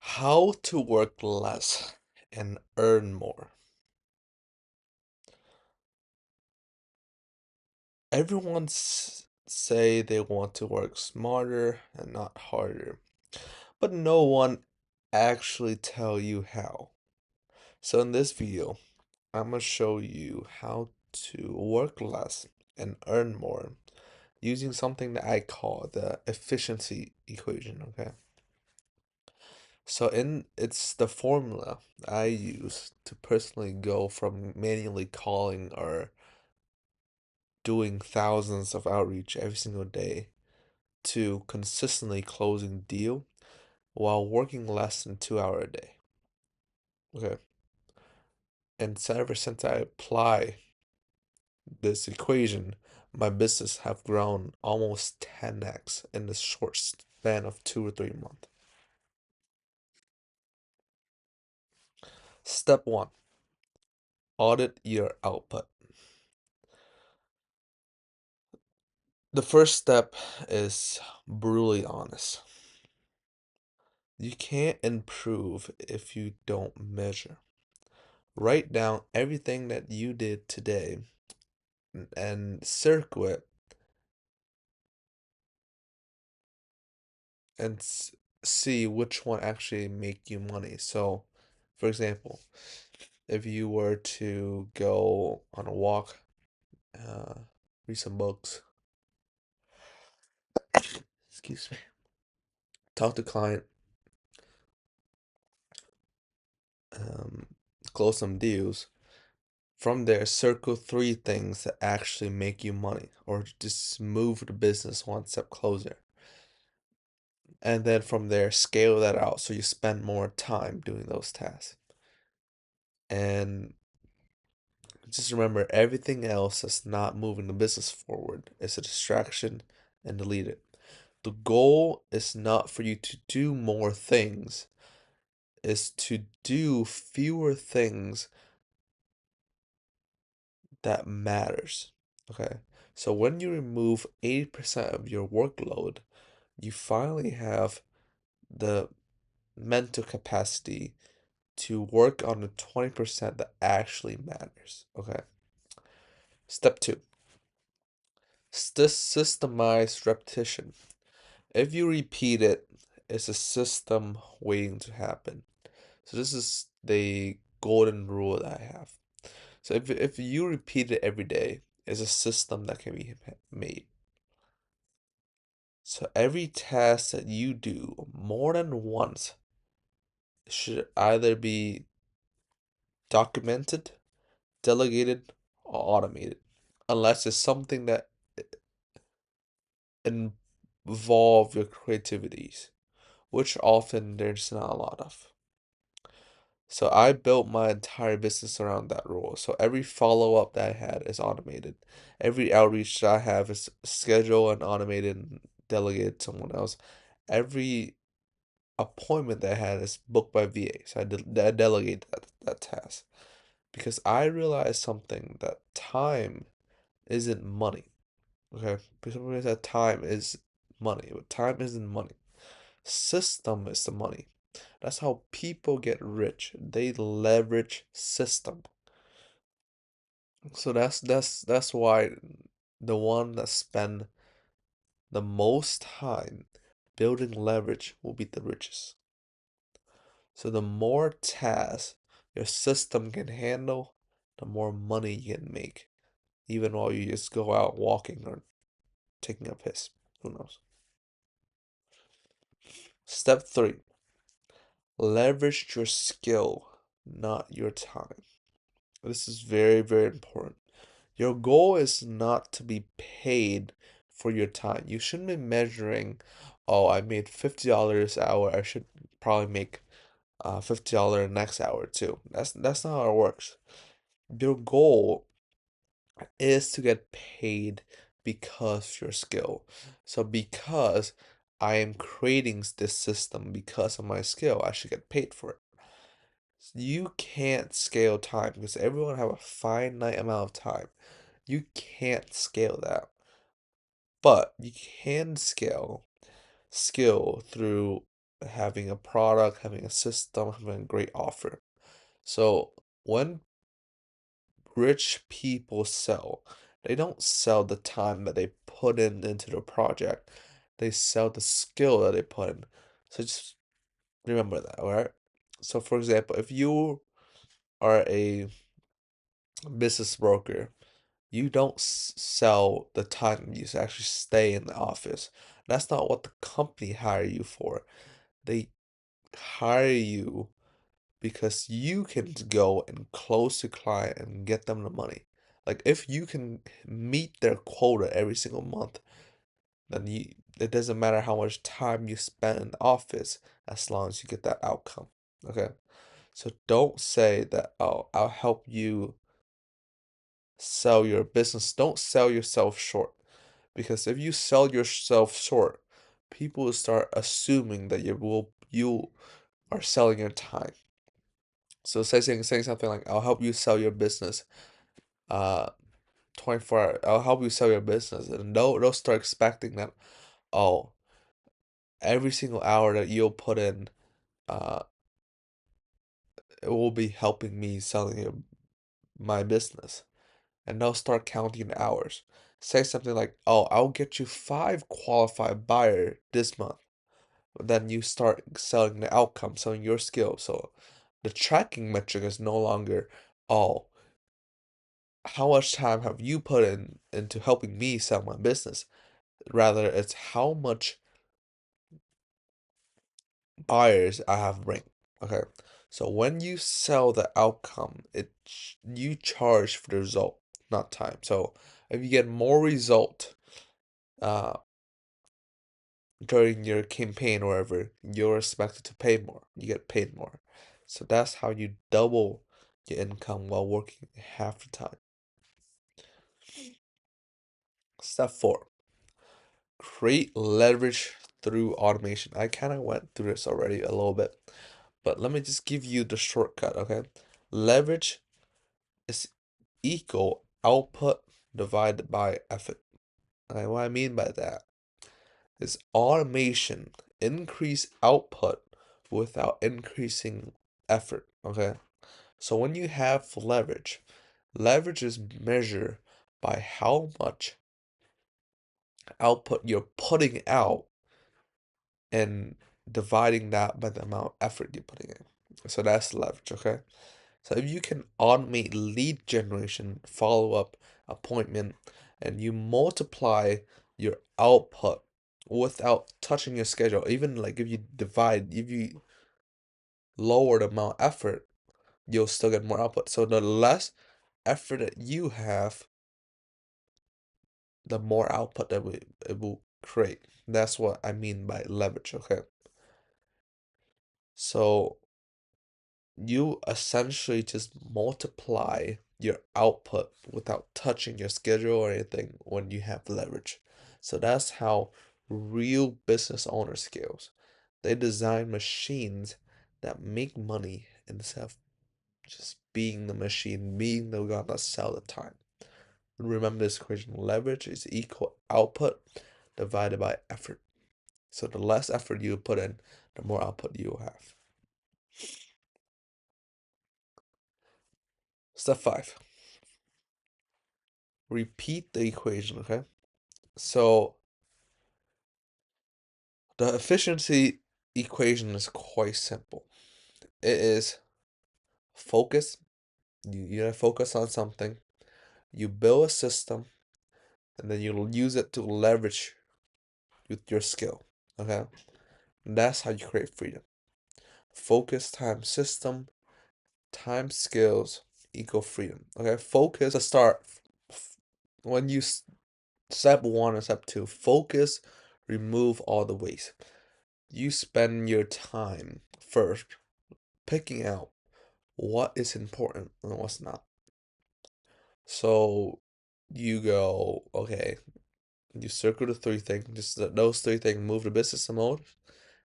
How to work less and earn more. Everyone say they want to work smarter and not harder, but no one actually tell you how. So in this video, I'm gonna show you how to work less and earn more using something that I call the efficiency equation, okay? So it's the formula I use to personally go from manually calling or doing thousands of outreach every single day to consistently closing deal while working less than 2 hours a day. Okay. And ever since I apply this equation, my business have grown almost 10x in this short span of 2 or 3 months. Step one, audit your output. The first step is brutally honest. You can't improve if you don't measure. Write down everything that you did today and circle it and see which one actually make you money. So, for example, if you were to go on a walk, uh, read some books, excuse me, talk to client, um, close some deals. From there, circle three things that actually make you money, or just move the business one step closer. And then from there, scale that out so you spend more time doing those tasks. And just remember, everything else that's not moving the business forward is a distraction and delete it. The goal is not for you to do more things, is to do fewer things that matters. Okay. So when you remove 80% of your workload, you finally have the mental capacity to work on the 20% that actually matters. Okay. Step two, systemize repetition. If you repeat it, it's a system waiting to happen. So this is the golden rule that I have. So if you repeat it every day, it's a system that can be made. So every task that you do more than once should either be documented, delegated, or automated, unless it's something that involve your creativities, which often there's not a lot of. So I built my entire business around that rule. So every follow-up that I had is automated. Every outreach that I have is scheduled and automated and delegated to someone else. Every appointment that I had is booked by VA. So I delegate that task. Because I realized something that time isn't money. Okay? Because somebody said time is money, but time isn't money. System is the money. That's how people get rich. They leverage system. So that's why the one that spend the most time building leverage will be the richest. So the more tasks your system can handle, the more money you can make, even while you just go out walking or taking a piss. Who knows? Step three, leverage your skill, not your time. This is very, very important. Your goal is not to be paid for your time. You shouldn't be measuring, oh, I made $50 an hour. I should probably make $50 next hour too. That's not how it works. Your goal is to get paid because of your skill. So because I am creating this system because of my skill, I should get paid for it. You can't scale time because everyone have a finite amount of time. You can't scale that. But you can scale skill through having a product, having a system, having a great offer. So when rich people sell, they don't sell the time that they put in into the project. They sell the skill that they put in. So just remember that, all right? So for example, if you are a business broker, you don't sell the time you actually stay in the office. That's not what the company hire you for. They hire you because you can go and close the client and get them the money. Like if you can meet their quota every single month, then it doesn't matter how much time you spend in the office as long as you get that outcome. Okay? So don't say that, oh, I'll help you sell your business. Don't sell yourself short. Because if you sell yourself short, people will start assuming that you are selling your time. So saying something like, I'll help you sell your business 24 hours. I'll help you sell your business. And they'll start expecting that, oh, every single hour that you'll put in, uh, it will be helping me selling my business. And they'll start counting the hours. Say something like, oh, I'll get you 5 qualified buyer this month. But then you start selling the outcome, selling your skill. So the tracking metric is no longer, oh, how much time have you put in into helping me sell my business? Rather, it's how much buyers I have bring. Okay. So when you sell the outcome, you charge for the result, not time. So if you get more result uh during your campaign or whatever, you're expected to pay more. You get paid more. So that's how you double your income while working half the time. Step 4, create leverage through automation. I kind of went through this already a little bit, but let me just give you the shortcut, okay? Leverage is equal output divided by effort. And what I mean by that is automation increase output without increasing effort, okay? So when you have leverage, leverage is measured by how much output you're putting out and dividing that by the amount of effort you're putting in. So that's leverage, okay? So if you can automate lead generation, follow-up, appointment, and you multiply your output without touching your schedule, even like if you lower the amount of effort, you'll still get more output. So the less effort that you have, the more output that it will create. That's what I mean by leverage, okay? So you essentially just multiply your output without touching your schedule or anything when you have leverage. So that's how real business owners scales. They design machines that make money instead of just being the machine, being the one that sell the time. Remember this equation, leverage is equal output divided by effort. So the less effort you put in, the more output you will have. Step 5, repeat the equation, okay? So the efficiency equation is quite simple. It is focus. You gotta focus on something. You build a system, and then you'll use it to leverage with your skill. Okay? And that's how you create freedom. Focus, time, system, time, skills equal freedom. Okay? Focus, the start. When you step 1 and step 2, focus, remove all the waste. You spend your time first picking out what is important and what's not. So you go, okay, you circle the 3 things, just those 3 things, move the business the most,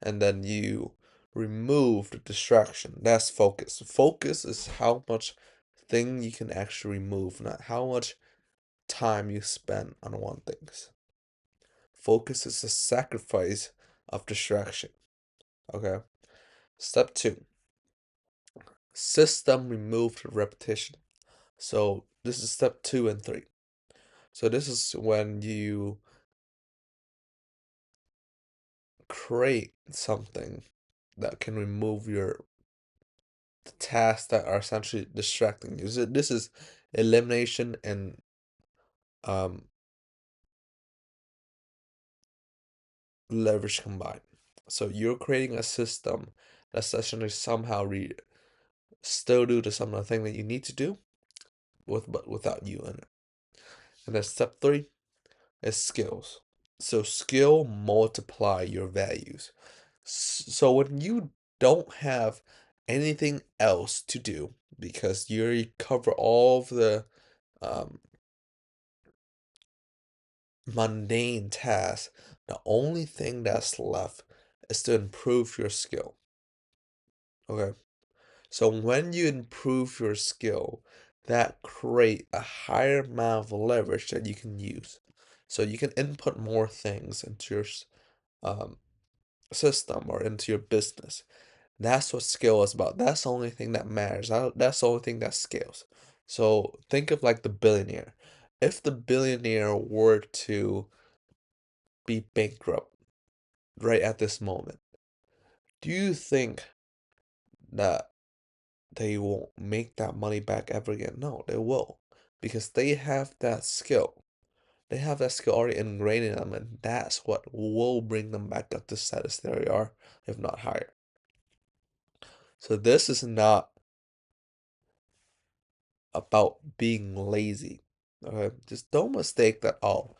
and then you remove the distraction. That's focus. Focus is how much thing you can actually remove, not how much time you spend on one things. Focus is a sacrifice of distraction. Okay. Step two, system removed repetition. So this is step two and three. So this is when you create something that can remove your tasks that are essentially distracting you. So this is elimination and um, leverage combined. So you're creating a system that's essentially somehow still do to some of the thing that you need to do but without you in it. And then step three is skills. So skill multiply your values. So when you don't have anything else to do because you already cover all of the um, mundane tasks, the only thing that's left is to improve your skill. Okay. So when you improve your skill, that create a higher amount of leverage that you can use. So you can input more things into your um, system or into your business. That's what skill is about. That's the only thing that matters. That's the only thing that scales. So think of like the billionaire. If the billionaire were to be bankrupt right at this moment, do you think that they won't make that money back ever again? No, they will. Because they have that skill. They have that skill already ingrained in them, and that's what will bring them back up to status they are, if not higher. So this is not about being lazy. Okay, just don't mistake that. Oh,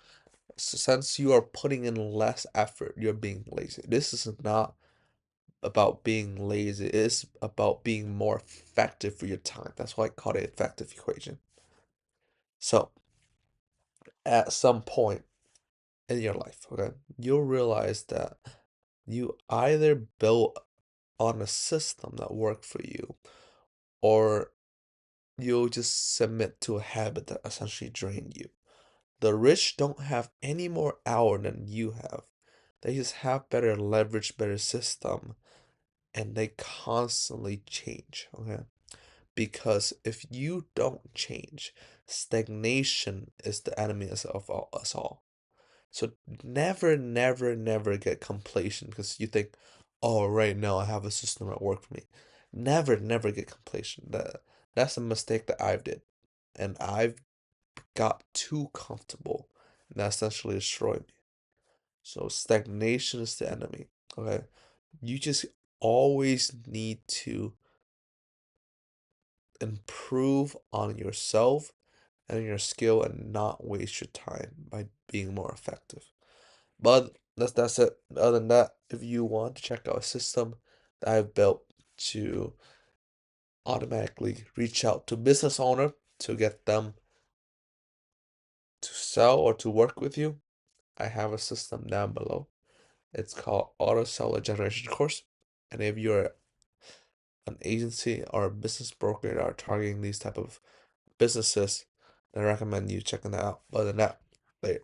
since you are putting in less effort, you're being lazy. This is not about being lazy. It's about being more effective for your time. That's why I call it effective equation. So at some point in your life, okay, you'll realize that you either built on a system that worked for you, or you'll just submit to a habit that essentially drained you. The rich don't have any more hour than you have. They just have better leverage, better system, and they constantly change, okay? Because if you don't change, stagnation is the enemy of us all. So never, never, never get completion because you think, oh, right now I have a system that work for me. Never, never get completion. That's a mistake that I've did. And I've got too comfortable. And that essentially destroyed me. So stagnation is the enemy. Okay. You just always need to improve on yourself and your skill and not waste your time by being more effective. But that's it. Other than that, if you want to check out a system that I've built to automatically reach out to business owner to get them to sell or to work with you, I have a system down below. It's called Auto Seller Generation Course. And if you're an agency or a business broker that are targeting these type of businesses, then I recommend you checking that out. Other than that, later.